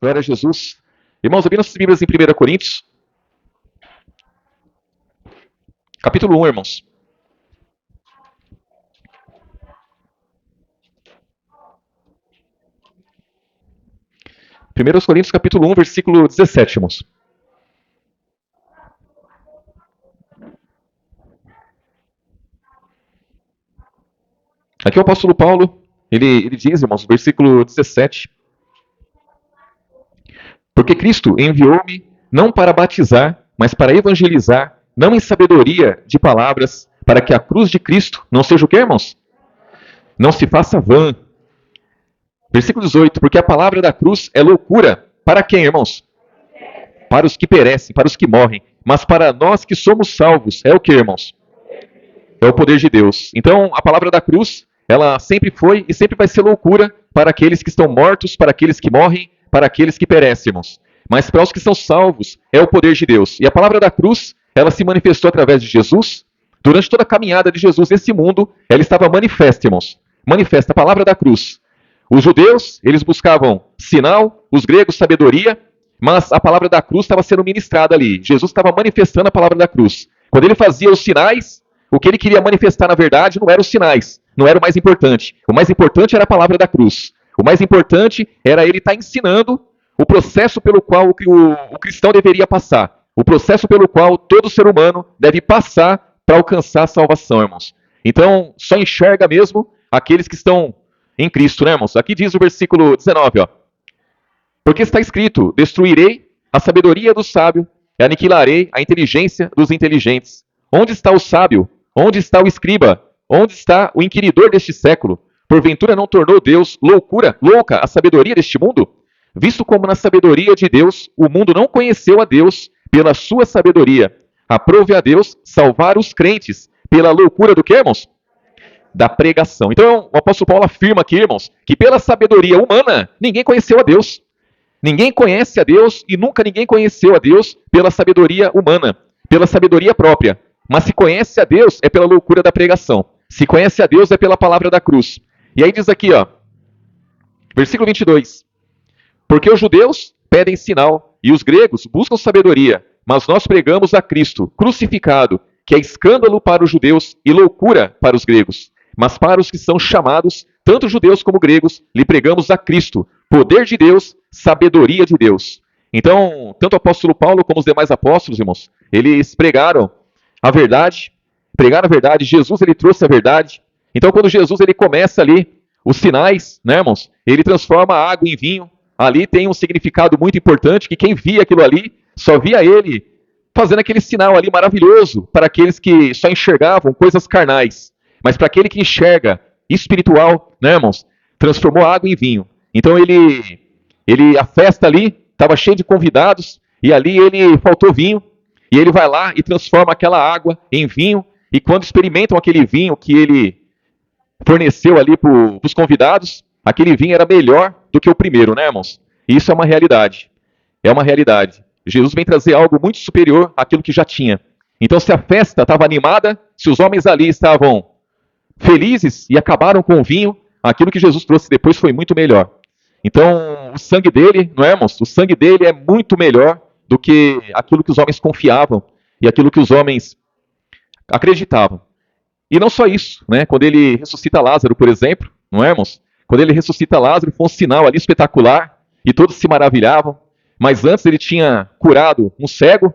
Glória a Jesus. Irmãos, abri nossas Bíblias em 1 Coríntios, capítulo 1, irmãos. 1 Coríntios, capítulo 1, versículo 17, irmãos. Aqui o apóstolo Paulo, ele diz, irmãos, versículo 17: Porque Cristo enviou-me não para batizar, mas para evangelizar, não em sabedoria de palavras, para que a cruz de Cristo não seja o quê, irmãos? Não se faça vã. Versículo 18: Porque a palavra da cruz é loucura. Para quem, irmãos? Para os que perecem, para os que morrem. Mas para nós que somos salvos, é o que, irmãos? É o poder de Deus. Então, a palavra da cruz, ela sempre foi e sempre vai ser loucura para aqueles que estão mortos, para aqueles que morrem, para aqueles que perecem, irmãos. Mas para os que são salvos, é o poder de Deus. E a palavra da cruz, ela se manifestou através de Jesus. Durante toda a caminhada de Jesus nesse mundo, ela estava manifesta, irmãos. Manifesta a palavra da cruz. Os judeus, eles buscavam sinal, os gregos, sabedoria, mas a palavra da cruz estava sendo ministrada ali. Jesus estava manifestando a palavra da cruz. Quando ele fazia os sinais, o que ele queria manifestar, na verdade, não eram os sinais, não era o mais importante. O mais importante era a palavra da cruz. O mais importante era ele estar ensinando o processo pelo qual o cristão deveria passar. O processo pelo qual todo ser humano deve passar para alcançar a salvação, irmãos. Então, só enxerga mesmo aqueles que estão em Cristo, né, irmãos? Aqui diz o versículo 19, ó. Porque está escrito: destruirei a sabedoria do sábio e aniquilarei a inteligência dos inteligentes. Onde está o sábio? Onde está o escriba? Onde está o inquiridor deste século? Porventura não tornou Deus louca a sabedoria deste mundo? Visto como na sabedoria de Deus o mundo não conheceu a Deus pela sua sabedoria. Aprove a Deus salvar os crentes pela loucura do que, irmãos? Da pregação. Então, o apóstolo Paulo afirma aqui, irmãos, que pela sabedoria humana ninguém conheceu a Deus. Ninguém conhece a Deus e nunca ninguém conheceu a Deus pela sabedoria humana, pela sabedoria própria. Mas se conhece a Deus é pela loucura da pregação. Se conhece a Deus é pela palavra da cruz. E aí diz aqui, ó, versículo 22. Porque os judeus pedem sinal e os gregos buscam sabedoria, mas nós pregamos a Cristo crucificado, que é escândalo para os judeus e loucura para os gregos. Mas para os que são chamados, tanto judeus como gregos, lhe pregamos a Cristo, poder de Deus, sabedoria de Deus. Então, tanto o apóstolo Paulo como os demais apóstolos, irmãos, eles pregaram a verdade, Jesus ele trouxe a verdade. Então, quando Jesus ele começa ali os sinais, né, irmãos, ele transforma a água em vinho. Ali tem um significado muito importante, que quem via aquilo ali, só via ele fazendo aquele sinal ali maravilhoso para aqueles que só enxergavam coisas carnais. Mas para aquele que enxerga espiritual, né, irmãos, transformou a água em vinho. Então a festa ali estava cheia de convidados e ali ele faltou vinho e ele vai lá e transforma aquela água em vinho e quando experimentam aquele vinho que ele forneceu ali para os convidados, aquele vinho era melhor do que o primeiro, né, irmãos? E isso é uma realidade. É uma realidade. Jesus vem trazer algo muito superior àquilo que já tinha. Então, se a festa estava animada, se os homens ali estavam felizes e acabaram com o vinho, aquilo que Jesus trouxe depois foi muito melhor. Então, o sangue dele, não é, irmãos? O sangue dele é muito melhor do que aquilo que os homens confiavam e aquilo que os homens acreditavam. E não só isso, né? Quando ele ressuscita Lázaro, por exemplo, não é, irmãos? Quando ele ressuscita Lázaro, foi um sinal ali espetacular e todos se maravilhavam. Mas antes ele tinha curado um cego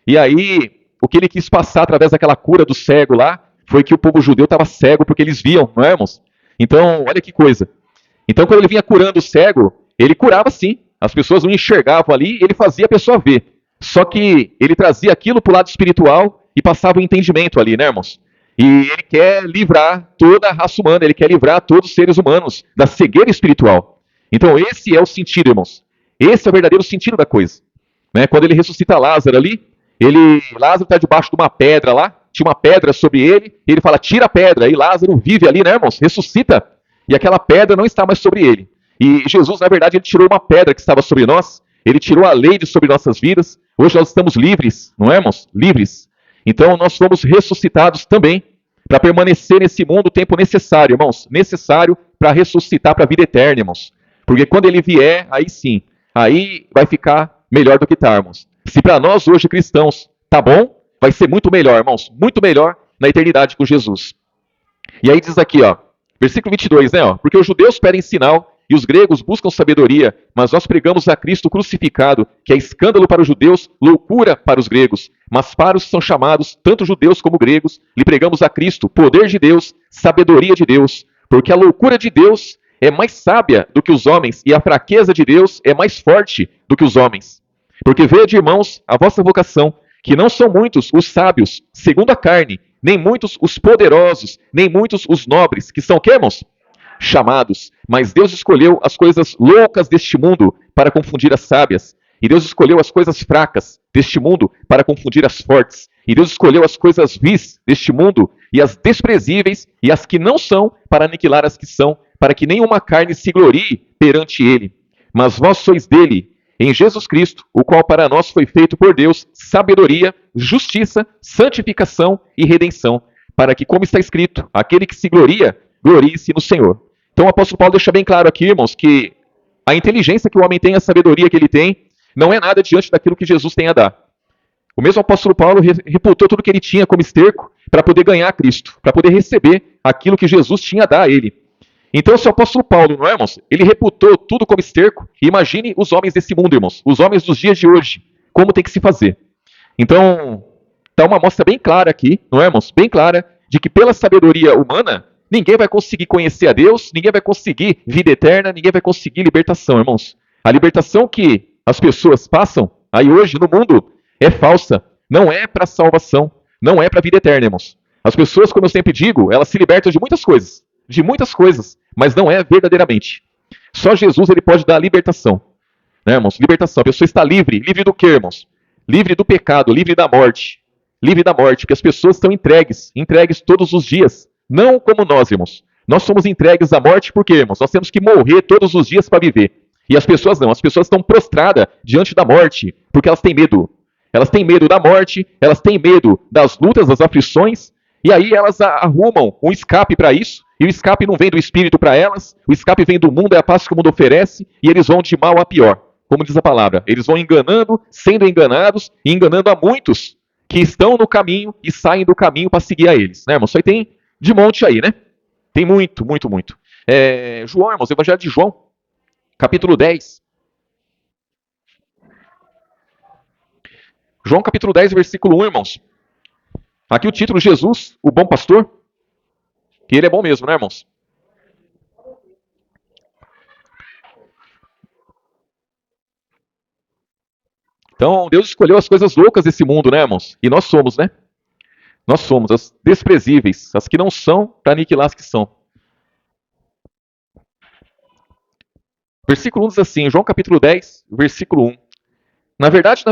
e aí o que ele quis passar através daquela cura do cego lá foi que o povo judeu estava cego porque eles viam, não é, irmãos? Então, olha que coisa. Então, quando ele vinha curando o cego, ele curava sim. As pessoas não enxergavam ali, ele fazia a pessoa ver. Só que ele trazia aquilo para o lado espiritual e passava o entendimento ali, né, irmãos? E ele quer livrar toda a raça humana, ele quer livrar todos os seres humanos da cegueira espiritual. Então, esse é o sentido, irmãos. Esse é o verdadeiro sentido da coisa. Né? Quando ele ressuscita Lázaro ali, Lázaro está debaixo de uma pedra lá, tinha uma pedra sobre ele, e ele fala, tira a pedra, e Lázaro vive ali, né, irmãos? Ressuscita, e aquela pedra não está mais sobre ele. E Jesus, na verdade, ele tirou uma pedra que estava sobre nós, ele tirou a lei de sobre nossas vidas, hoje nós estamos livres, não é, irmãos? Livres. Então nós fomos ressuscitados também, para permanecer nesse mundo o tempo necessário, irmãos, necessário para ressuscitar para a vida eterna, irmãos. Porque quando ele vier, aí sim, aí vai ficar melhor do que tá, irmãos. Se para nós hoje cristãos tá bom, vai ser muito melhor, irmãos, muito melhor na eternidade com Jesus. E aí diz aqui, ó, versículo 22, né, ó, porque os judeus pedem sinal e os gregos buscam sabedoria, mas nós pregamos a Cristo crucificado, que é escândalo para os judeus, loucura para os gregos. Mas para os que são chamados, tanto judeus como gregos, lhe pregamos a Cristo, poder de Deus, sabedoria de Deus, porque a loucura de Deus é mais sábia do que os homens, e a fraqueza de Deus é mais forte do que os homens. Porque vede, irmãos, a vossa vocação, que não são muitos os sábios, segundo a carne, nem muitos os poderosos, nem muitos os nobres, que são o quê, irmãos? Chamados. Mas Deus escolheu as coisas loucas deste mundo para confundir as sábias. E Deus escolheu as coisas fracas deste mundo para confundir as fortes. E Deus escolheu as coisas vis deste mundo e as desprezíveis e as que não são para aniquilar as que são, para que nenhuma carne se glorie perante ele. Mas vós sois dele, em Jesus Cristo, o qual para nós foi feito por Deus sabedoria, justiça, santificação e redenção, para que, como está escrito, aquele que se gloria, glorie-se no Senhor. Então o apóstolo Paulo deixa bem claro aqui, irmãos, que a inteligência que o homem tem, a sabedoria que ele tem, não é nada diante daquilo que Jesus tem a dar. O mesmo apóstolo Paulo reputou tudo que ele tinha como esterco para poder ganhar Cristo, para poder receber aquilo que Jesus tinha a dar a ele. Então, se o apóstolo Paulo, não é, irmãos? Ele reputou tudo como esterco. Imagine os homens desse mundo, irmãos. Os homens dos dias de hoje. Como tem que se fazer. Então, está uma amostra bem clara aqui, não é, irmãos? Bem clara, de que pela sabedoria humana, ninguém vai conseguir conhecer a Deus, ninguém vai conseguir vida eterna, ninguém vai conseguir libertação, irmãos. A libertação que as pessoas passam aí hoje no mundo é falsa. Não é para salvação. Não é para vida eterna, irmãos. As pessoas, como eu sempre digo, elas se libertam de muitas coisas. De muitas coisas, mas não é verdadeiramente. Só Jesus ele pode dar a libertação. Né, irmãos? Libertação. A pessoa está livre. Livre do quê, irmãos? Livre do pecado, livre da morte. Livre da morte, porque as pessoas estão entregues todos os dias. Não como nós, irmãos. Nós somos entregues à morte porque, irmãos, nós temos que morrer todos os dias para viver. E as pessoas não. As pessoas estão prostradas diante da morte porque elas têm medo. Elas têm medo da morte, elas têm medo das lutas, das aflições, e aí elas arrumam um escape para isso. E o escape não vem do Espírito para elas, o escape vem do mundo, é a paz que o mundo oferece, e eles vão de mal a pior, como diz a palavra. Eles vão enganando, sendo enganados, e enganando a muitos que estão no caminho e saem do caminho para seguir a eles. Né, irmão? Isso aí tem de monte aí, né? Tem muito, muito, muito. João, irmãos, Evangelho de João, capítulo 10. João, capítulo 10, versículo 1, irmãos. Aqui o título, Jesus, o bom pastor. Que ele é bom mesmo, né, irmãos? Então, Deus escolheu as coisas loucas desse mundo, né, irmãos? E nós somos, né? Nós somos as desprezíveis, as que não são, para aniquilar as que são. Versículo 1 diz assim, João capítulo 10, versículo 1. Na verdade,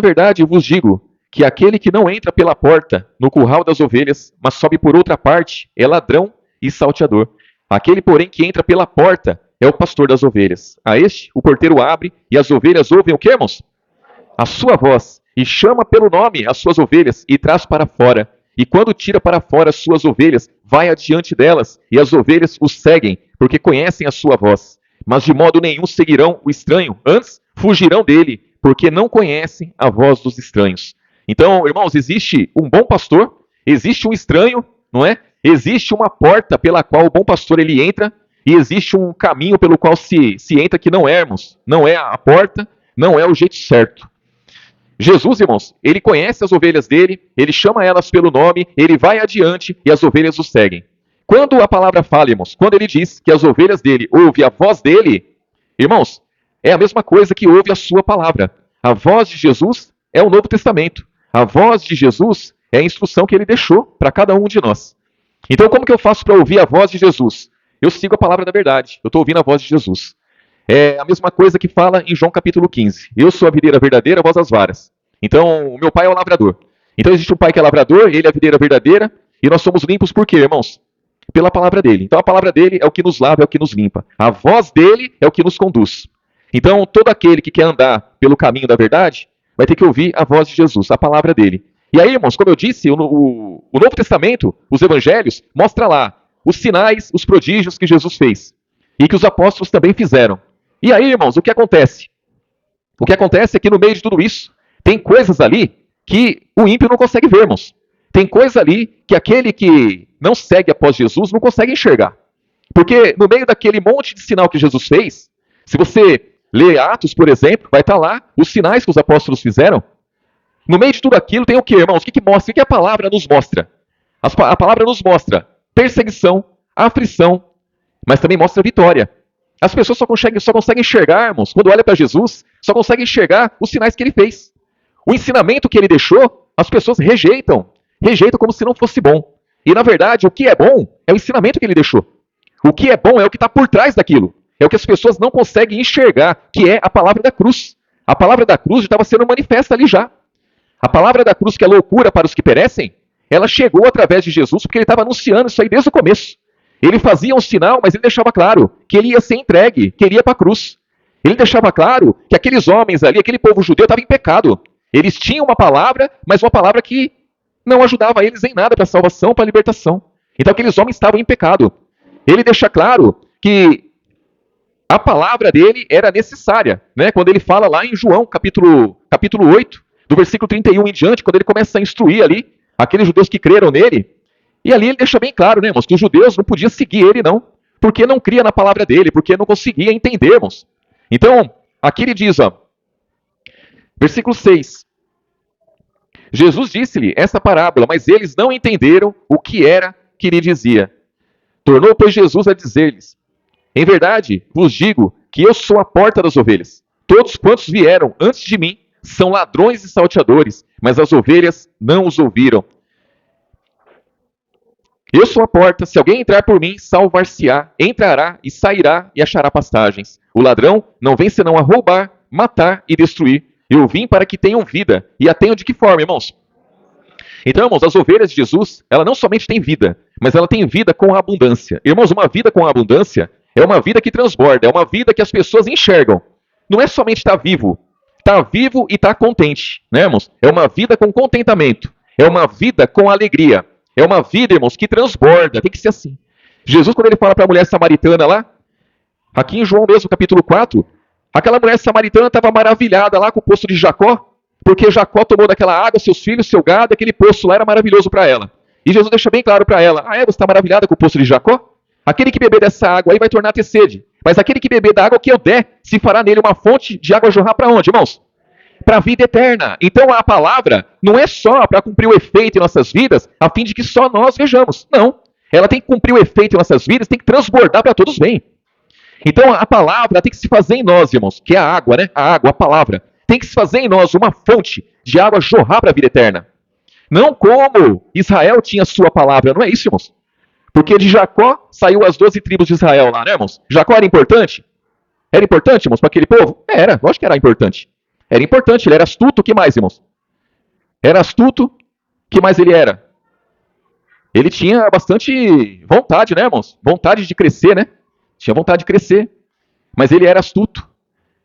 eu vos digo que aquele que não entra pela porta no curral das ovelhas, mas sobe por outra parte, é ladrão e salteador. Aquele, porém, que entra pela porta é o pastor das ovelhas. A este, o porteiro abre e as ovelhas ouvem o que, irmãos? A sua voz, e chama pelo nome as suas ovelhas e traz para fora. E quando tira para fora as suas ovelhas, vai adiante delas, e as ovelhas o seguem, porque conhecem a sua voz. Mas de modo nenhum seguirão o estranho, antes fugirão dele, porque não conhecem a voz dos estranhos. Então, irmãos, existe um bom pastor, existe um estranho, não é? Existe uma porta pela qual o bom pastor ele entra, e existe um caminho pelo qual se entra que não é, irmãos. Não é a porta, não é o jeito certo. Jesus, irmãos, ele conhece as ovelhas dele, ele chama elas pelo nome, ele vai adiante e as ovelhas o seguem. Quando a palavra fala, irmãos, quando ele diz que as ovelhas dele ouvem a voz dele, irmãos, é a mesma coisa que ouve a sua palavra. A voz de Jesus é o Novo Testamento. A voz de Jesus é a instrução que ele deixou para cada um de nós. Então, como que eu faço para ouvir a voz de Jesus? Eu sigo a palavra da verdade. Eu estou ouvindo a voz de Jesus. É a mesma coisa que fala em João capítulo 15. Eu sou a videira verdadeira, vós as varas. Então, o meu pai é o lavrador. Então, existe um pai que é lavrador, ele é a videira verdadeira, e nós somos limpos por quê, irmãos? Pela palavra dele. Então, a palavra dele é o que nos lava, é o que nos limpa. A voz dele é o que nos conduz. Então, todo aquele que quer andar pelo caminho da verdade, vai ter que ouvir a voz de Jesus, a palavra dele. E aí, irmãos, como eu disse, o Novo Testamento, os evangelhos, mostra lá os sinais, os prodígios que Jesus fez. E que os apóstolos também fizeram. E aí, irmãos, o que acontece? O que acontece é que no meio de tudo isso, tem coisas ali que o ímpio não consegue ver, irmãos. Tem coisa ali que aquele que não segue após Jesus não consegue enxergar. Porque no meio daquele monte de sinal que Jesus fez, se você ler Atos, por exemplo, vai estar lá os sinais que os apóstolos fizeram. No meio de tudo aquilo tem o que, irmãos? O que mostra? O que a palavra nos mostra? A palavra nos mostra perseguição, aflição, mas também mostra vitória. As pessoas só conseguem enxergar, irmãos, quando olham para Jesus, só conseguem enxergar os sinais que ele fez. O ensinamento que ele deixou, as pessoas rejeitam. Rejeitam como se não fosse bom. E, na verdade, o que é bom é o ensinamento que ele deixou. O que é bom é o que está por trás daquilo. É o que as pessoas não conseguem enxergar, que é a palavra da cruz. A palavra da cruz estava sendo manifesta ali já. A palavra da cruz, que é loucura para os que perecem, ela chegou através de Jesus, porque ele estava anunciando isso aí desde o começo. Ele fazia um sinal, mas ele deixava claro que ele ia ser entregue, que ele ia para a cruz. Ele deixava claro que aqueles homens ali, aquele povo judeu, estava em pecado. Eles tinham uma palavra, mas uma palavra que não ajudava eles em nada para a salvação, para a libertação. Então aqueles homens estavam em pecado. Ele deixa claro que a palavra dele era necessária, né? Quando ele fala lá em João, capítulo 8, do versículo 31 em diante, quando ele começa a instruir ali aqueles judeus que creram nele, e ali ele deixa bem claro, né, irmãos, que os judeus não podiam seguir ele, não, porque não cria na palavra dele, porque não conseguia entender, irmãos. Então, aqui ele diz, ó, versículo 6, Jesus disse-lhe essa parábola, mas eles não entenderam o que era que lhe dizia. Tornou, pois, Jesus a dizer-lhes, em verdade vos digo que eu sou a porta das ovelhas. Todos quantos vieram antes de mim são ladrões e salteadores, mas as ovelhas não os ouviram. Eu sou a porta, se alguém entrar por mim, salvar-se-á, entrará e sairá e achará pastagens. O ladrão não vem senão a roubar, matar e destruir. Eu vim para que tenham vida, e a tenham de que forma, irmãos? Então, irmãos, as ovelhas de Jesus, ela não somente tem vida, mas ela tem vida com abundância. Irmãos, uma vida com abundância é uma vida que transborda, é uma vida que as pessoas enxergam. Não é somente estar vivo e estar contente, né, irmãos? É uma vida com contentamento, é uma vida com alegria, é uma vida, irmãos, que transborda, tem que ser assim. Jesus, quando ele fala para a mulher samaritana lá, aqui em João mesmo, capítulo 4, aquela mulher samaritana estava maravilhada lá com o poço de Jacó, porque Jacó tomou daquela água, seus filhos, seu gado, aquele poço lá era maravilhoso para ela. E Jesus deixa bem claro para ela, você está maravilhada com o poço de Jacó? Aquele que beber dessa água aí vai tornar a ter sede. Mas aquele que beber da água que eu der, se fará nele uma fonte de água jorrar para onde, irmãos? Para a vida eterna. Então a palavra não é só para cumprir o efeito em nossas vidas, a fim de que só nós vejamos. Não. Ela tem que cumprir o efeito em nossas vidas, tem que transbordar para todos bem. Então a palavra tem que se fazer em nós, irmãos, que é a água, né? A água, a palavra. Tem que se fazer em nós uma fonte de água jorrar para a vida eterna. Não como Israel tinha sua palavra, não é isso, irmãos? Porque de Jacó saiu as 12 tribos de Israel lá, né, irmãos? Jacó era importante? Era importante, irmãos, para aquele povo? Era, lógico que era importante. Era importante, ele era astuto, o que mais, irmãos? Era astuto, o que mais ele era? Ele tinha bastante vontade, né, irmãos? Vontade de crescer, né? Tinha vontade de crescer. Mas ele era astuto.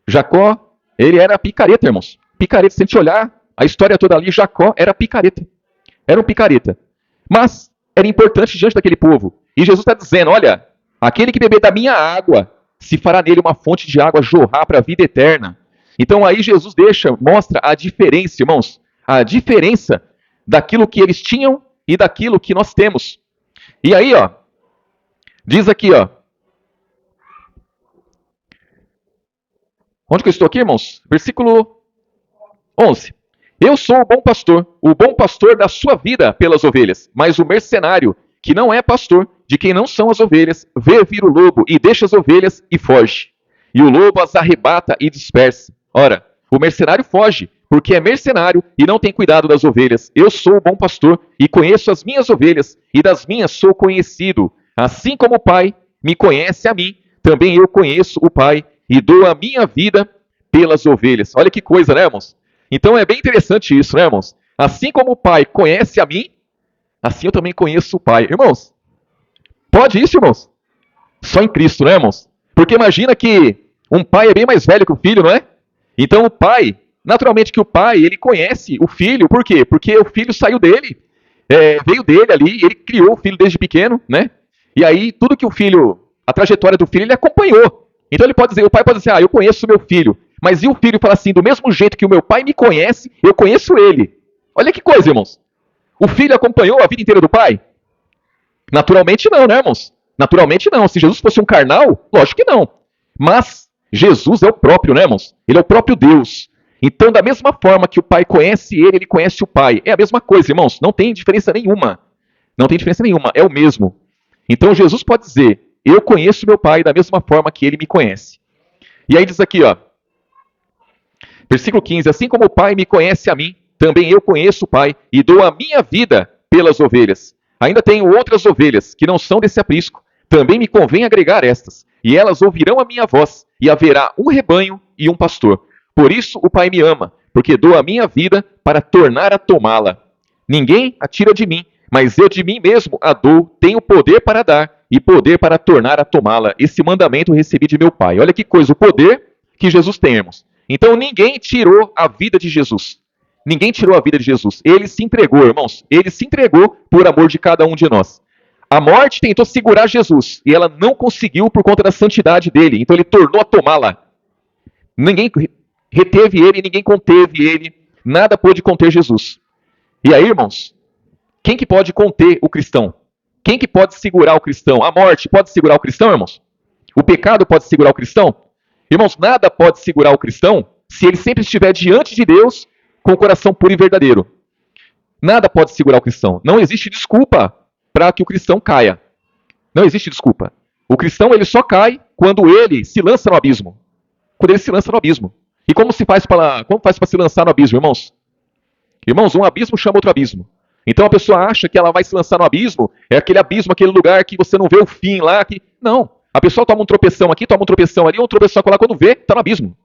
Jacó, ele era picareta, irmãos. Picareta, se a gente olhar a história toda ali, Jacó era picareta. Era um picareta. Mas era importante diante daquele povo. E Jesus está dizendo, olha, aquele que beber da minha água, se fará nele uma fonte de água jorrar para a vida eterna. Então aí Jesus mostra a diferença, irmãos, a diferença daquilo que eles tinham e daquilo que nós temos. E aí, ó, diz aqui, ó, onde que eu estou aqui, irmãos? Versículo 11. Eu sou o bom pastor da sua vida pelas ovelhas, mas o mercenário, que não é pastor, de quem não são as ovelhas, vê vir o lobo e deixa as ovelhas e foge. E o lobo as arrebata e dispersa. Ora, o mercenário foge, porque é mercenário e não tem cuidado das ovelhas. Eu sou o bom pastor e conheço as minhas ovelhas, e das minhas sou conhecido. Assim como o Pai me conhece a mim, também eu conheço o Pai e dou a minha vida pelas ovelhas. Olha que coisa, né, irmãos? Então é bem interessante isso, né, irmãos? Assim como o Pai conhece a mim, assim eu também conheço o Pai. Irmãos, pode isso, irmãos? Só em Cristo, né, irmãos? Porque imagina que um pai é bem mais velho que o filho, não é? Então o pai, naturalmente que o pai, ele conhece o filho, por quê? Porque o filho saiu dele, veio dele ali, ele criou o filho desde pequeno, né? E aí tudo que o filho, a trajetória do filho, ele acompanhou. Então ele pode dizer, o pai pode dizer, eu conheço o meu filho, Mas e o filho fala assim, do mesmo jeito que o meu pai me conhece, eu conheço ele. Olha que coisa, irmãos. O filho acompanhou a vida inteira do pai? Naturalmente não, né, irmãos? Naturalmente não. Se Jesus fosse um carnal, lógico que não. Mas Jesus é o próprio, né, irmãos? Ele é o próprio Deus. Então, da mesma forma que o pai conhece ele, ele conhece o pai. É a mesma coisa, irmãos. Não tem diferença nenhuma. Não tem diferença nenhuma. É o mesmo. Então, Jesus pode dizer, eu conheço meu pai da mesma forma que ele me conhece. E aí diz aqui, ó. Versículo 15. Assim como o pai me conhece a mim, também eu conheço o pai e dou a minha vida pelas ovelhas. Ainda tenho outras ovelhas que não são desse aprisco. Também me convém agregar estas. E elas ouvirão a minha voz, e haverá um rebanho e um pastor. Por isso o Pai me ama, porque dou a minha vida para tornar a tomá-la. Ninguém a tira de mim, mas eu de mim mesmo a dou. Tenho poder para dar e poder para tornar a tomá-la. Esse mandamento eu recebi de meu Pai. Olha que coisa, o poder que Jesus tem, irmãos. Então ninguém tirou a vida de Jesus. Ninguém tirou a vida de Jesus. Ele se entregou, irmãos. Ele se entregou por amor de cada um de nós. A morte tentou segurar Jesus e ela não conseguiu por conta da santidade dele. Então ele tornou a tomá-la. Ninguém reteve ele, ninguém conteve ele. Nada pôde conter Jesus. E aí, irmãos, quem que pode conter o cristão? Quem que pode segurar o cristão? A morte pode segurar o cristão, irmãos? O pecado pode segurar o cristão? Irmãos, nada pode segurar o cristão se ele sempre estiver diante de Deus com o coração puro e verdadeiro. Nada pode segurar o cristão. Não existe desculpa para que o cristão caia. Não existe desculpa. O cristão ele só cai quando ele se lança no abismo. Quando ele se lança no abismo. E como faz para se lançar no abismo, irmãos? Irmãos, um abismo chama outro abismo. Então a pessoa acha que ela vai se lançar no abismo, é aquele abismo, aquele lugar que você não vê o fim lá. Não. A pessoa toma um tropeção aqui, toma um tropeção ali, um tropeção lá, quando vê, está no abismo.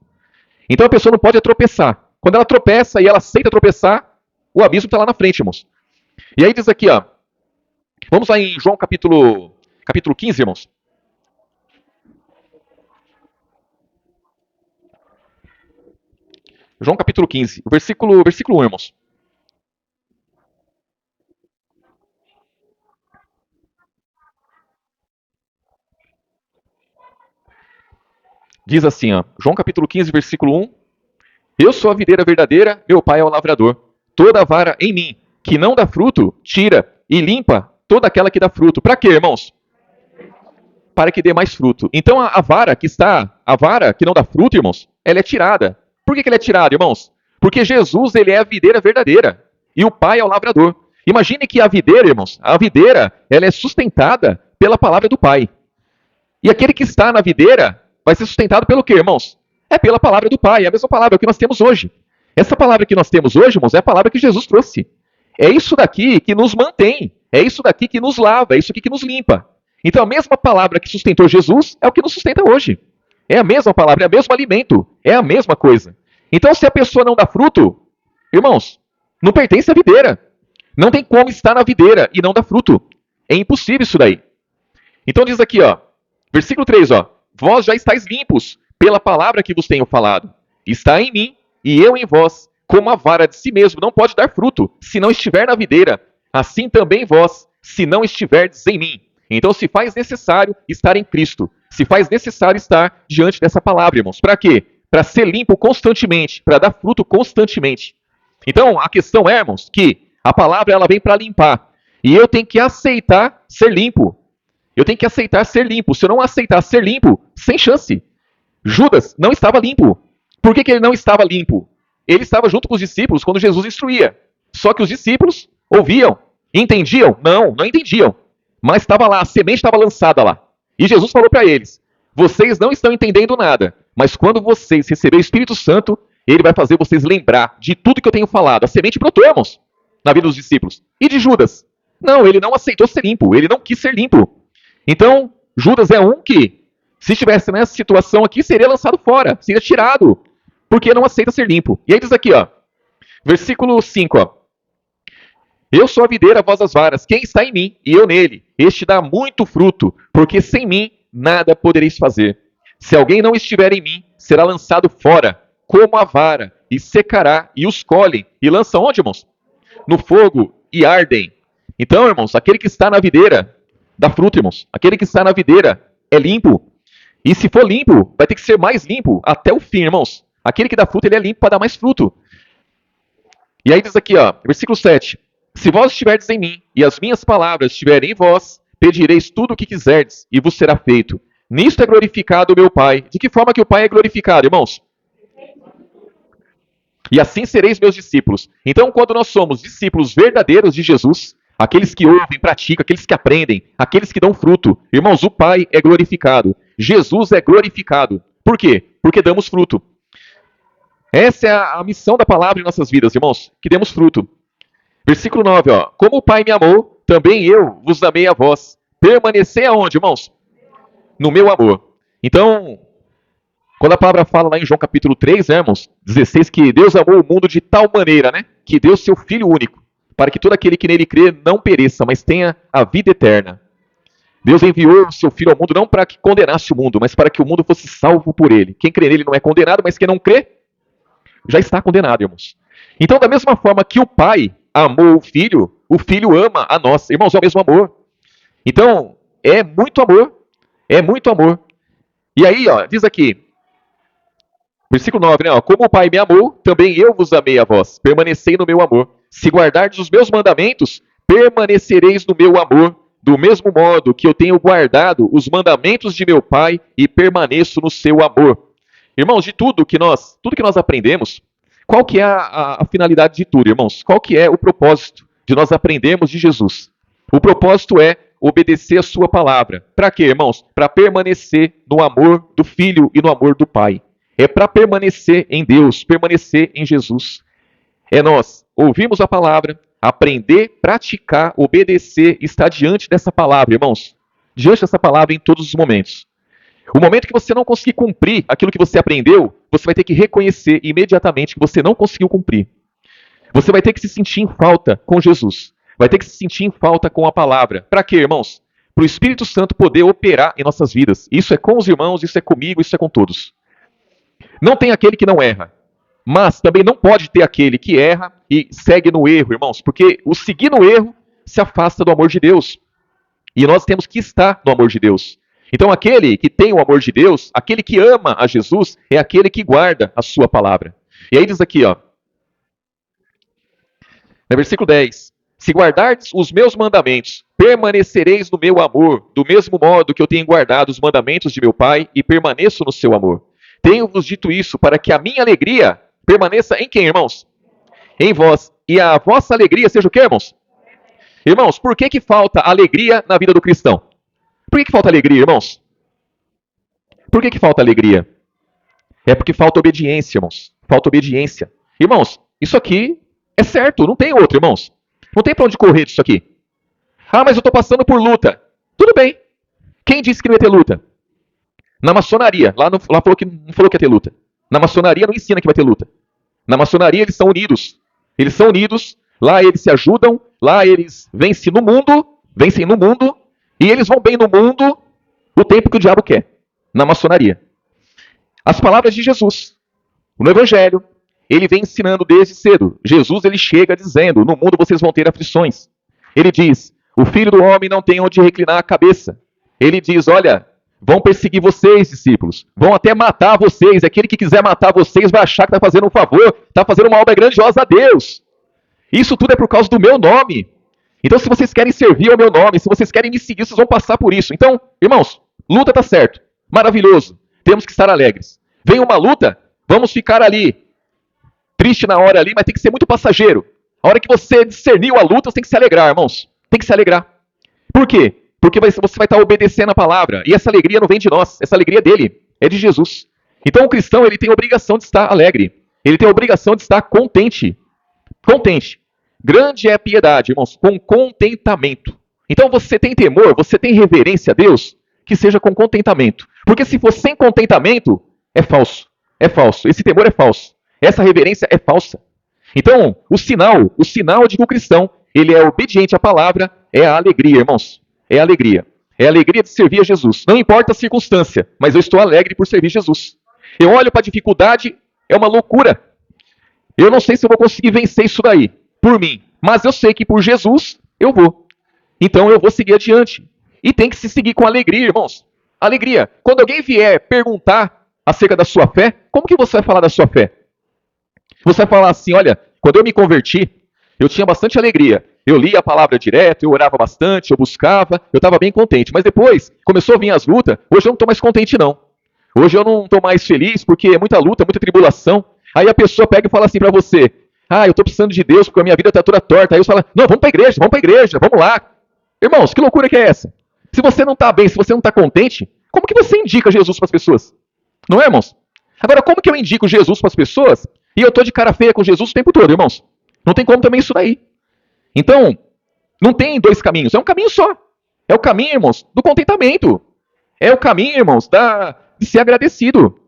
Então a pessoa não pode tropeçar. Quando ela tropeça e ela aceita tropeçar, o abismo está lá na frente, irmãos. E aí diz aqui, ó. Vamos lá em João capítulo 15, irmãos. João capítulo 15, versículo 1, irmãos. Diz assim, ó, João capítulo 15, versículo 1. Eu sou a videira verdadeira, meu pai é o lavrador. Toda vara em mim que não dá fruto, tira e limpa toda aquela que dá fruto. Para quê, irmãos? Para que dê mais fruto. Então a vara que não dá fruto, irmãos, ela é tirada. Por que ela é tirada, irmãos? Porque Jesus, ele é a videira verdadeira e o pai é o lavrador. Imagine que a videira, irmãos, ela é sustentada pela palavra do pai. E aquele que está na videira vai ser sustentado pelo quê, irmãos? É pela palavra do pai, é a mesma palavra que nós temos hoje. Essa palavra que nós temos hoje, irmãos, é a palavra que Jesus trouxe. É isso daqui que nos mantém, é isso daqui que nos lava, é isso aqui que nos limpa. Então a mesma palavra que sustentou Jesus é o que nos sustenta hoje. É a mesma palavra, é o mesmo alimento, é a mesma coisa. Então se a pessoa não dá fruto, irmãos, não pertence à videira. Não tem como estar na videira e não dar fruto. É impossível isso daí. Então diz aqui, ó, versículo 3, ó. Vós já estáis limpos pela palavra que vos tenho falado. Está em mim e eu em vós. Como a vara de si mesmo não pode dar fruto, se não estiver na videira, assim também vós, se não estiverdes em mim. Então se faz necessário estar em Cristo. Se faz necessário estar diante dessa palavra, irmãos. Para quê? Para ser limpo constantemente, para dar fruto constantemente. Então a questão é, irmãos, que a palavra ela vem para limpar. E eu tenho que aceitar ser limpo. Eu tenho que aceitar ser limpo. Se eu não aceitar ser limpo, sem chance. Judas não estava limpo. Por que ele não estava limpo? Ele estava junto com os discípulos quando Jesus instruía. Só que os discípulos ouviam. Entendiam? Não, não entendiam. Mas estava lá, a semente estava lançada lá. E Jesus falou para eles, vocês não estão entendendo nada, mas quando vocês receberem o Espírito Santo, ele vai fazer vocês lembrar de tudo que eu tenho falado. A semente brotou, irmãos, na vida dos discípulos. E de Judas? Não, ele não aceitou ser limpo, ele não quis ser limpo. Então, Judas é um que, se estivesse nessa situação aqui, seria lançado fora, seria tirado, porque não aceita ser limpo. E aí diz aqui, ó, versículo 5, ó. Eu sou a videira, vós as varas. Quem está em mim e eu nele, este dá muito fruto, porque sem mim nada podereis fazer. Se alguém não estiver em mim, será lançado fora, como a vara, e secará, e os colhem. E lança onde, irmãos? No fogo, e ardem. Então, irmãos, aquele que está na videira, dá fruto, irmãos. Aquele que está na videira é limpo. E se for limpo, vai ter que ser mais limpo até o fim, irmãos. Aquele que dá fruto, ele é limpo para dar mais fruto. E aí diz aqui, ó, versículo 7. Se vós estiverdes em mim, e as minhas palavras estiverem em vós, pedireis tudo o que quiserdes, e vos será feito. Nisto é glorificado o meu Pai. De que forma que o Pai é glorificado, irmãos? E assim sereis meus discípulos. Então, quando nós somos discípulos verdadeiros de Jesus, aqueles que ouvem, praticam, aqueles que aprendem, aqueles que dão fruto, irmãos, o Pai é glorificado. Jesus é glorificado. Por quê? Porque damos fruto. Essa é a missão da palavra em nossas vidas, irmãos, que demos fruto. Versículo 9, ó. Como o Pai me amou, também eu vos amei a vós. Permanecei aonde, irmãos? No meu amor. Então, quando a palavra fala lá em João capítulo 3, né, irmãos, 16, que Deus amou o mundo de tal maneira, né, que deu seu Filho único, para que todo aquele que nele crê não pereça, mas tenha a vida eterna. Deus enviou o seu Filho ao mundo não para que condenasse o mundo, mas para que o mundo fosse salvo por ele. Quem crê nele não é condenado, mas quem não crê já está condenado, irmãos. Então, da mesma forma que o Pai amou o Filho ama a nós. Irmãos, é o mesmo amor. Então, é muito amor. É muito amor. E aí, ó, diz aqui, versículo 9, né? Ó, como o Pai me amou, também eu vos amei a vós. Permanecei no meu amor. Se guardardes os meus mandamentos, permanecereis no meu amor, do mesmo modo que eu tenho guardado os mandamentos de meu Pai e permaneço no seu amor. Irmãos, de tudo que nós aprendemos, qual que é a finalidade de tudo, irmãos? Qual que é o propósito de nós aprendermos de Jesus? O propósito é obedecer a sua palavra. Para quê, irmãos? Para permanecer no amor do Filho e no amor do Pai. É para permanecer em Deus, permanecer em Jesus. É nós ouvirmos a palavra, aprender, praticar, obedecer, estar diante dessa palavra, irmãos. Diante dessa palavra em todos os momentos. O momento que você não conseguir cumprir aquilo que você aprendeu, você vai ter que reconhecer imediatamente que você não conseguiu cumprir. Você vai ter que se sentir em falta com Jesus. Vai ter que se sentir em falta com a palavra. Para quê, irmãos? Para o Espírito Santo poder operar em nossas vidas. Isso é com os irmãos, isso é comigo, isso é com todos. Não tem aquele que não erra. Mas também não pode ter aquele que erra e segue no erro, irmãos. Porque o seguir no erro se afasta do amor de Deus. E nós temos que estar no amor de Deus. Então, aquele que tem o amor de Deus, aquele que ama a Jesus, é aquele que guarda a sua palavra. E aí diz aqui, ó, no versículo 10: Se guardardes os meus mandamentos, permanecereis no meu amor, do mesmo modo que eu tenho guardado os mandamentos de meu Pai e permaneço no seu amor. Tenho-vos dito isso para que a minha alegria permaneça em quem, irmãos? Em vós. E a vossa alegria seja o quê, irmãos? Irmãos, por que falta alegria na vida do cristão? Por que falta alegria, irmãos? Por que falta alegria? É porque falta obediência, irmãos. Falta obediência. Irmãos, isso aqui é certo, não tem outro, irmãos. Não tem para onde correr disso aqui. Ah, mas eu estou passando por luta. Tudo bem. Quem disse que não ia ter luta? Na maçonaria, lá falou que não falou que ia ter luta. Na maçonaria não ensina que vai ter luta. Na maçonaria eles são unidos. Eles são unidos, lá eles se ajudam, lá eles vencem no mundo, e eles vão bem no mundo o tempo que o diabo quer. Na maçonaria. As palavras de Jesus, no Evangelho, ele vem ensinando desde cedo. Jesus, ele chega dizendo, no mundo vocês vão ter aflições. Ele diz, o Filho do Homem não tem onde reclinar a cabeça. Ele diz, olha, vão perseguir vocês, discípulos. Vão até matar vocês. Aquele que quiser matar vocês vai achar que está fazendo um favor, está fazendo uma obra grandiosa a Deus. Isso tudo é por causa do meu nome. Então, se vocês querem servir ao meu nome, se vocês querem me seguir, vocês vão passar por isso. Então, irmãos, luta tá certo. Maravilhoso. Temos que estar alegres. Vem uma luta, vamos ficar ali. Triste na hora ali, mas tem que ser muito passageiro. A hora que você discerniu a luta, você tem que se alegrar, irmãos. Tem que se alegrar. Por quê? Porque você vai estar obedecendo a palavra. E essa alegria não vem de nós. Essa alegria é dele. É de Jesus. Então, o cristão, ele tem a obrigação de estar alegre. Ele tem a obrigação de estar contente. Contente. Grande é a piedade, irmãos, com contentamento. Então você tem temor, você tem reverência a Deus, que seja com contentamento. Porque se for sem contentamento, é falso. É falso. Esse temor é falso. Essa reverência é falsa. Então, o sinal de que o cristão, ele é obediente à palavra, é a alegria, irmãos. É a alegria. É a alegria de servir a Jesus. Não importa a circunstância, mas eu estou alegre por servir Jesus. Eu olho para a dificuldade, é uma loucura. Eu não sei se eu vou conseguir vencer isso daí, por mim. Mas eu sei que por Jesus, eu vou. Então eu vou seguir adiante. E tem que se seguir com alegria, irmãos. Alegria. Quando alguém vier perguntar acerca da sua fé, como que você vai falar da sua fé? Você vai falar assim, olha, quando eu me converti, eu tinha bastante alegria. Eu lia a palavra direto, eu orava bastante, eu buscava, eu estava bem contente. Mas depois, começou a vir as lutas, hoje eu não estou mais contente não. Hoje eu não estou mais feliz porque é muita luta, muita tribulação. Aí a pessoa pega e fala assim para você, eu estou precisando de Deus porque a minha vida está toda torta. Aí você fala, não, vamos para a igreja, vamos lá. Irmãos, que loucura que é essa? Se você não está bem, se você não está contente, como que você indica Jesus para as pessoas? Não é, irmãos? Agora, como que eu indico Jesus para as pessoas e eu estou de cara feia com Jesus o tempo todo, irmãos? Não tem como também isso daí. Então, não tem dois caminhos, é um caminho só. É o caminho, irmãos, do contentamento. É o caminho, irmãos, de ser agradecido.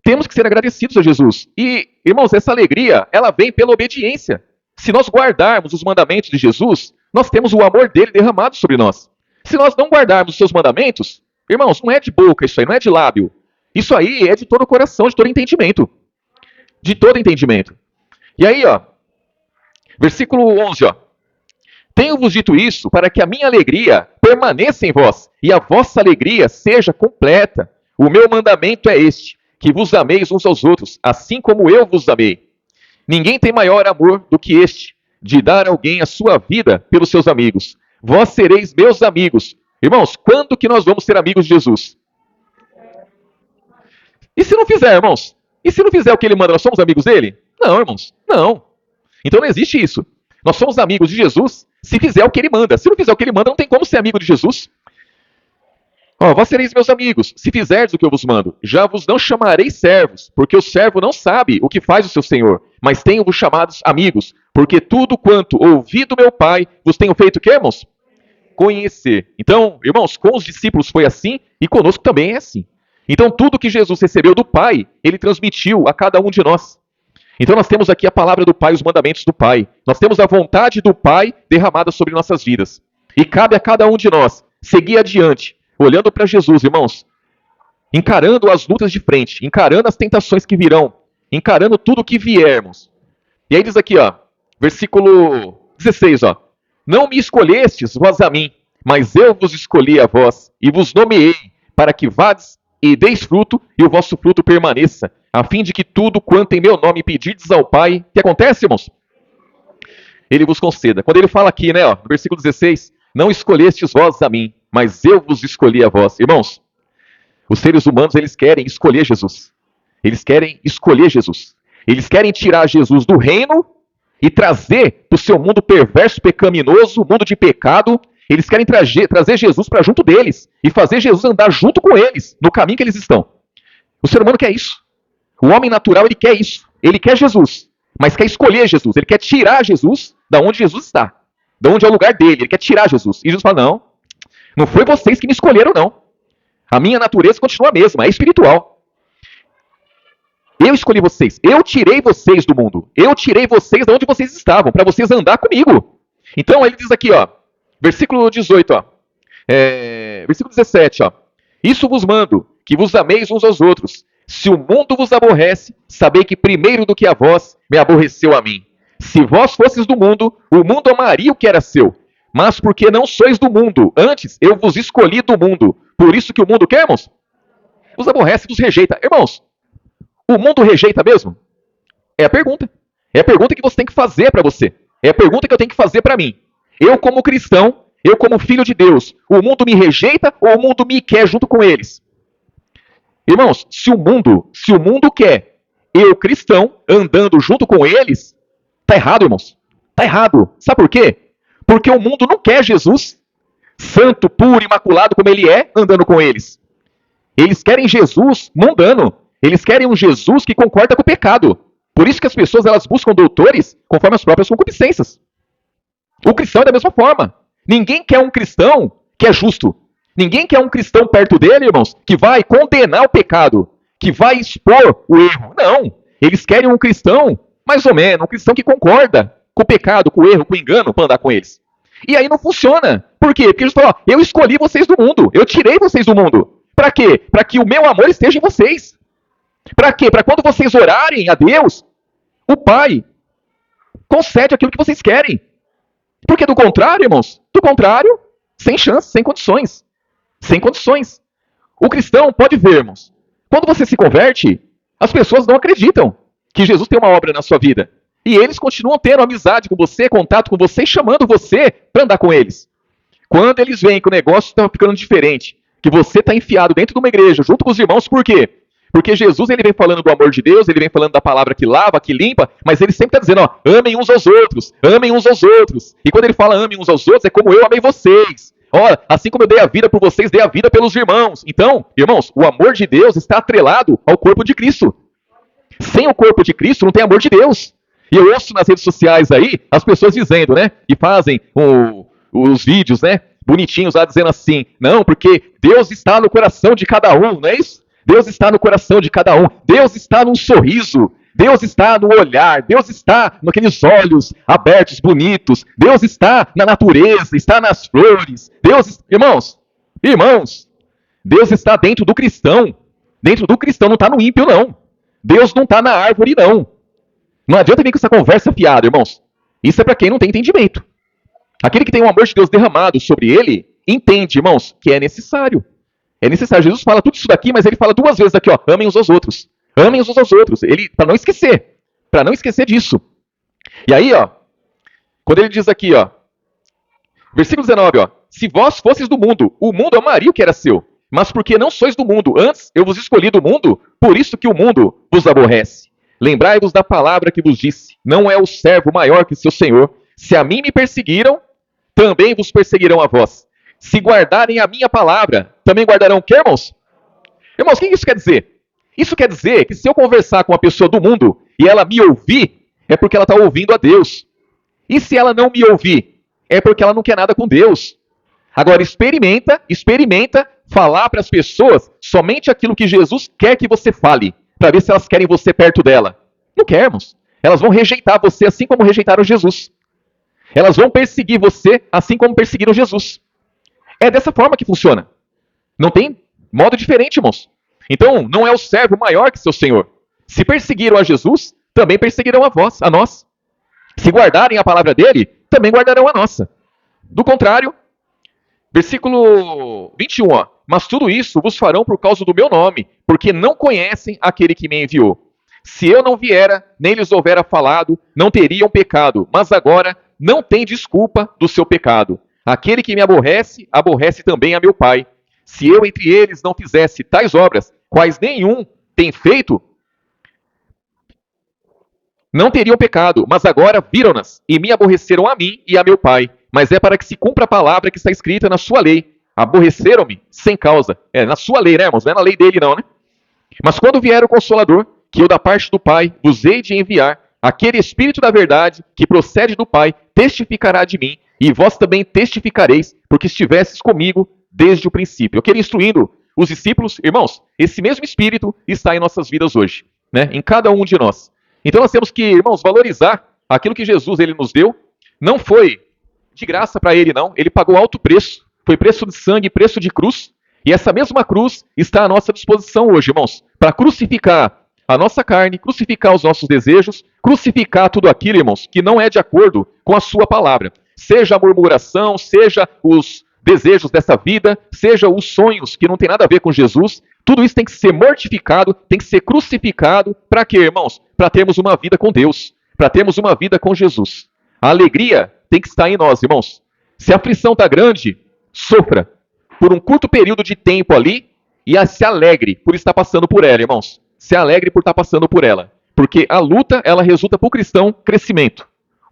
Temos que ser agradecidos a Jesus. E, irmãos, essa alegria, ela vem pela obediência. Se nós guardarmos os mandamentos de Jesus, nós temos o amor dele derramado sobre nós. Se nós não guardarmos os seus mandamentos, irmãos, não é de boca isso aí, não é de lábio. Isso aí é de todo o coração, de todo entendimento. De todo entendimento. E aí, ó, versículo 11, ó. Tenho-vos dito isso para que a minha alegria permaneça em vós e a vossa alegria seja completa. O meu mandamento é este, que vos ameis uns aos outros, assim como eu vos amei. Ninguém tem maior amor do que este, de dar a alguém a sua vida pelos seus amigos. Vós sereis meus amigos. Irmãos, quando que nós vamos ser amigos de Jesus? E se não fizer, irmãos? E se não fizer o que ele manda, nós somos amigos dele? Não, irmãos, não. Então não existe isso. Nós somos amigos de Jesus se fizer o que ele manda. Se não fizer o que ele manda, não tem como ser amigo de Jesus. Vós sereis meus amigos, se fizerdes o que eu vos mando. Já vos não chamarei servos, porque o servo não sabe o que faz o seu senhor. Mas tenho-vos chamados amigos, porque tudo quanto ouvi do meu Pai, vos tenho feito o quê, irmãos? Conhecer. Então, irmãos, com os discípulos foi assim, e conosco também é assim. Então, tudo que Jesus recebeu do Pai, ele transmitiu a cada um de nós. Então, nós temos aqui a palavra do Pai, os mandamentos do Pai. Nós temos a vontade do Pai derramada sobre nossas vidas. E cabe a cada um de nós seguir adiante, olhando para Jesus, irmãos, encarando as lutas de frente, encarando as tentações que virão, encarando tudo que viermos. E aí diz aqui, ó, versículo 16, ó. Não me escolhestes vós a mim, mas eu vos escolhi a vós, e vos nomeei, para que vades e deis fruto, e o vosso fruto permaneça, a fim de que tudo quanto em meu nome pedirdes ao Pai, que acontece, irmãos? Ele vos conceda. Quando ele fala aqui, né, ó, no versículo 16, não escolhestes vós a mim, mas eu vos escolhi a vós. Irmãos, os seres humanos, eles querem escolher Jesus. Eles querem escolher Jesus. Eles querem tirar Jesus do reino e trazer para o seu mundo perverso, pecaminoso, mundo de pecado. Eles querem trazer Jesus para junto deles e fazer Jesus andar junto com eles, no caminho que eles estão. O ser humano quer isso. O homem natural, ele quer isso. Ele quer Jesus, mas quer escolher Jesus. Ele quer tirar Jesus da onde Jesus está, da onde é o lugar dele. Ele quer tirar Jesus. E Jesus fala, não foi vocês que me escolheram, não. A minha natureza continua a mesma, é espiritual. Eu escolhi vocês. Eu tirei vocês do mundo. Eu tirei vocês de onde vocês estavam, para vocês andar comigo. Então ele diz aqui, ó, versículo 18, ó, versículo 17, ó. Isso vos mando, que vos ameis uns aos outros. Se o mundo vos aborrece, sabei que primeiro do que a vós, me aborreceu a mim. Se vós fosseis do mundo, o mundo amaria o que era seu. Mas porque não sois do mundo, antes eu vos escolhi do mundo. Por isso que o mundo, quer, irmãos? Vos aborrece, vos rejeita. Irmãos, o mundo rejeita mesmo? É a pergunta. É a pergunta que você tem que fazer para você. É a pergunta que eu tenho que fazer para mim. Eu como cristão, eu como filho de Deus, o mundo me rejeita ou o mundo me quer junto com eles? Irmãos, se o mundo quer eu cristão andando junto com eles, tá errado, irmãos. Tá errado. Sabe por quê? Porque o mundo não quer Jesus santo, puro, imaculado como ele é, andando com eles. Eles querem Jesus mundano. Eles querem um Jesus que concorda com o pecado. Por isso que as pessoas elas buscam doutores conforme as próprias concupiscências. O cristão é da mesma forma. Ninguém quer um cristão que é justo. Ninguém quer um cristão perto dele, irmãos, que vai condenar o pecado, que vai expor o erro. Não. Eles querem um cristão, mais ou menos, um cristão que concorda com o pecado, com o erro, com o engano, para andar com eles. E aí não funciona. Por quê? Porque Jesus falou, eu escolhi vocês do mundo, eu tirei vocês do mundo. Para quê? Para que o meu amor esteja em vocês. Para quê? Para quando vocês orarem a Deus, o Pai concede aquilo que vocês querem. Porque do contrário, irmãos, do contrário, sem chance, sem condições. Sem condições. O cristão pode ver, irmãos, Quando você se converte, as pessoas não acreditam que Jesus tem uma obra na sua vida. E eles continuam tendo amizade com você, contato com você e chamando você para andar com eles. Quando eles veem que o negócio está ficando diferente, que você está enfiado dentro de uma igreja, junto com os irmãos, por quê? Porque Jesus ele vem falando do amor de Deus, ele vem falando da palavra que lava, que limpa, mas ele sempre está dizendo, ó, amem uns aos outros, amem uns aos outros. E quando ele fala amem uns aos outros, é como eu amei vocês. Ó, assim como eu dei a vida por vocês, dei a vida pelos irmãos. Então, irmãos, o amor de Deus está atrelado ao corpo de Cristo. Sem o corpo de Cristo não tem amor de Deus. E eu ouço nas redes sociais aí as pessoas dizendo, né? E fazem os vídeos, né? Bonitinhos lá dizendo assim, não, porque Deus está no coração de cada um, não é isso? Deus está no coração de cada um. Deus está num sorriso. Deus está no olhar. Deus está naqueles olhos abertos, bonitos. Deus está na natureza, está nas flores. Irmãos, Deus está dentro do cristão. Dentro do cristão, não está no ímpio, não. Deus não está na árvore, não. Não adianta vir com essa conversa fiada, irmãos. Isso é para quem não tem entendimento. Aquele que tem o amor de Deus derramado sobre ele, entende, irmãos, que é necessário. É necessário. Jesus fala tudo isso daqui, mas ele fala duas vezes aqui, ó, amem uns aos outros. Amem uns aos outros. Ele, para não esquecer disso. E aí, ó, quando ele diz aqui, ó, versículo 19, ó, se vós fosseis do mundo, o mundo amaria o que era seu. Mas porque não sois do mundo, antes eu vos escolhi do mundo, por isso que o mundo vos aborrece. Lembrai-vos da palavra que vos disse, não é o servo maior que seu senhor. Se a mim me perseguiram, também vos perseguirão a vós. Se guardarem a minha palavra, também guardarão o quê, irmãos? Irmãos, o que isso quer dizer? Isso quer dizer que se eu conversar com uma pessoa do mundo e ela me ouvir, é porque ela está ouvindo a Deus. E se ela não me ouvir, é porque ela não quer nada com Deus. Agora, experimenta falar para as pessoas somente aquilo que Jesus quer que você fale, para ver se elas querem você perto dela. Não quer, irmãos. Elas vão rejeitar você assim como rejeitaram Jesus. Elas vão perseguir você assim como perseguiram Jesus. É dessa forma que funciona. Não tem modo diferente, irmãos. Então, não é o servo maior que seu senhor. Se perseguiram a Jesus, também perseguirão a nós. Se guardarem a palavra dele, também guardarão a nossa. Do contrário, versículo 21, ó, mas tudo isso vos farão por causa do meu nome, porque não conhecem aquele que me enviou. Se eu não viera, nem lhes houvera falado, não teriam pecado, mas agora não tem desculpa do seu pecado. Aquele que me aborrece, aborrece também a meu Pai. Se eu entre eles não fizesse tais obras, quais nenhum tem feito, não teriam pecado, mas agora viram-nas e me aborreceram a mim e a meu Pai. Mas é para que se cumpra a palavra que está escrita na sua lei. Aborreceram-me sem causa. É na sua lei, né, irmãos? Não é na lei dele, não, né? Mas quando vier o Consolador, que eu da parte do Pai vos hei de enviar, aquele Espírito da verdade que procede do Pai testificará de mim, e vós também testificareis, porque estivestes comigo desde o princípio. Eu queria instruindo os discípulos, irmãos, esse mesmo Espírito está em nossas vidas hoje, né? Em cada um de nós. Então nós temos que, irmãos, valorizar aquilo que Jesus ele nos deu. Não foi de graça para ele, não. Ele pagou alto preço. Foi preço de sangue, preço de cruz. E essa mesma cruz está à nossa disposição hoje, irmãos, para crucificar a nossa carne, crucificar os nossos desejos, crucificar tudo aquilo, irmãos, que não é de acordo com a sua palavra. Seja a murmuração, seja os desejos dessa vida, seja os sonhos que não tem nada a ver com Jesus, tudo isso tem que ser mortificado, tem que ser crucificado. Para quê, irmãos? Para termos uma vida com Deus, para termos uma vida com Jesus. A alegria tem que estar em nós, irmãos. Se a aflição está grande, sofra por um curto período de tempo ali e se alegre por estar passando por ela, irmãos. Se alegre por estar passando por ela. Porque a luta, ela resulta para o cristão crescimento.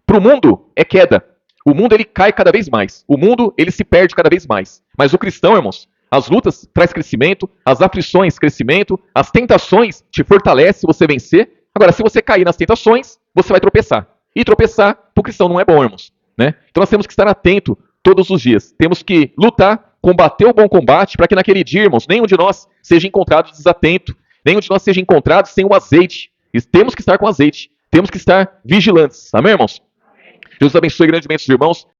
Para o mundo, é queda. O mundo, ele cai cada vez mais. O mundo, ele se perde cada vez mais. Mas o cristão, irmãos, as lutas traz crescimento, as aflições, crescimento, as tentações te fortalece você vencer. Agora, se você cair nas tentações, você vai tropeçar. E tropeçar, para o cristão, não é bom, irmãos. Né? Então nós temos que estar atento todos os dias. Temos que lutar, combater o bom combate, para que naquele dia, irmãos, nenhum de nós seja encontrado desatento, nenhum de nós seja encontrado sem o azeite. E temos que estar com azeite, temos que estar vigilantes. Amém, irmãos? Deus abençoe grandemente os irmãos.